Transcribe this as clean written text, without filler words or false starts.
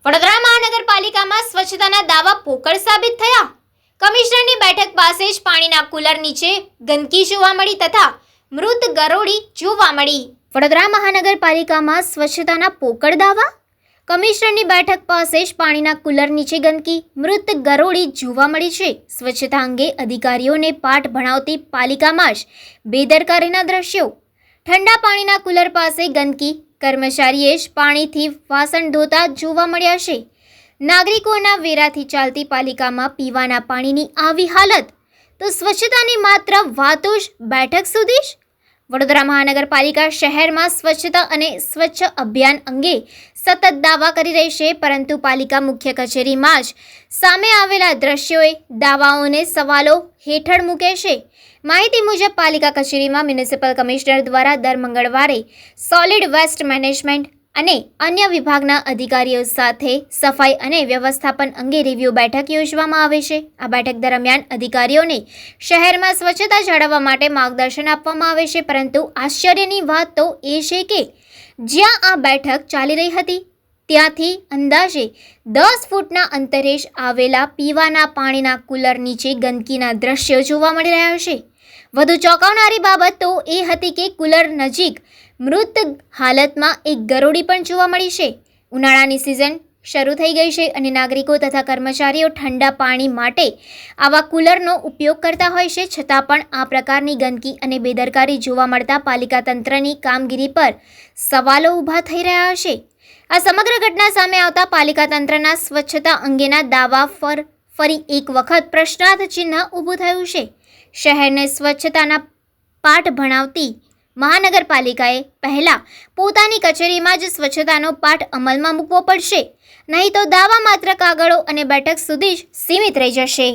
વડોદરા મહાનગરપાલિકામાં સ્વચ્છતાના દાવા પોકળ સાબિત થયા। કમિશનરની બેઠક પાસે જ પાણીના કુલર નીચે ગંદકી જોવા મળી તથા મૃત ગરોળી જોવા મળી। વડોદરા મહાનગરપાલિકામાં સ્વચ્છતાના પોકળ દાવા। કમિશનરની બેઠક પાસે જ પાણીના કુલર નીચે ગંદકી, મૃત ગરોળી જોવા મળી છે। સ્વચ્છતા અંગે અધિકારીઓને પાઠ ભણાવતી પાલિકામાં જ બેદરકારીના દ્રશ્યો। ઠંડા પાણીના કુલર પાસે ગંદકી, કર્મચારીએ જ પાણીથી વાસણ ધોતા જોવા મળ્યા છે। નાગરિકોના વેરાથી ચાલતી પાલિકામાં પીવાના પાણીની આવી હાલત, તો સ્વચ્છતાની માત્ર વાતો જ બેઠક સુધી જ। વડોદરા મહાનગરપાલિકા શહેરમાં સ્વચ્છતા અને સ્વચ્છ અભિયાન અંગે સતત દાવા કરી રહી છે, પરંતુ પાલિકા મુખ્ય કચેરીમાં જ સામે આવેલા દ્રશ્યોએ દાવાઓને સવાલો હેઠળ મૂકે છે। માહિતી મુજબ પાલિકા કચેરીમાં મ્યુનિસિપલ કમિશનર દ્વારા દર મંગળવારે સોલિડ વેસ્ટ મેનેજમેન્ટ અને અન્ય વિભાગના અધિકારીઓ સાથે સફાઈ અને વ્યવસ્થાપન અંગે રિવ્યૂ બેઠક યોજવામાં આવે છે। આ બેઠક દરમિયાન અધિકારીઓને શહેરમાં સ્વચ્છતા જાળવવા માટે માર્ગદર્શન આપવામાં આવે છે, પરંતુ આશ્ચર્યની વાત તો એ છે કે જ્યાં આ બેઠક ચાલી રહી હતી ત્યાંથી અંદાજે 10 ફૂટના અંતરે જ આવેલા પીવાના પાણીના કુલર નીચે ગંદકીના દ્રશ્યો જોવા મળી રહ્યા છે। વધુ ચોંકાવનારી બાબત તો એ હતી કે કુલર નજીક મૃત હાલતમાં એક ગરોળી પણ જોવા મળી છે। ઉનાળાની સિઝન શરૂ થઈ ગઈ છે અને નાગરિકો તથા કર્મચારીઓ ઠંડા પાણી માટે આવા કુલરનો ઉપયોગ કરતા હોય છે, છતાં પણ આ પ્રકારની ગંદકી અને બેદરકારી જોવા મળતા પાલિકા તંત્રની કામગીરી પર સવાલો ઊભા થઈ રહ્યા છે। આ સમગ્ર ઘટના સામે આવતા પાલિકા તંત્રના સ્વચ્છતા અંગેના દાવા પર ફરી એક વખત પ્રશ્નાર્થ ચિહ્ન ઊભું થયું છે। શહેરને સ્વચ્છતાના પાઠ ભણાવતી મહાનગરપાલિકાએ પહેલાં પોતાની કચેરીમાં જ સ્વચ્છતાનો પાઠ અમલમાં મૂકવો પડશે, નહીં તો દાવા માત્ર કાગળો અને બેઠક સુધી જ સીમિત રહી જશે।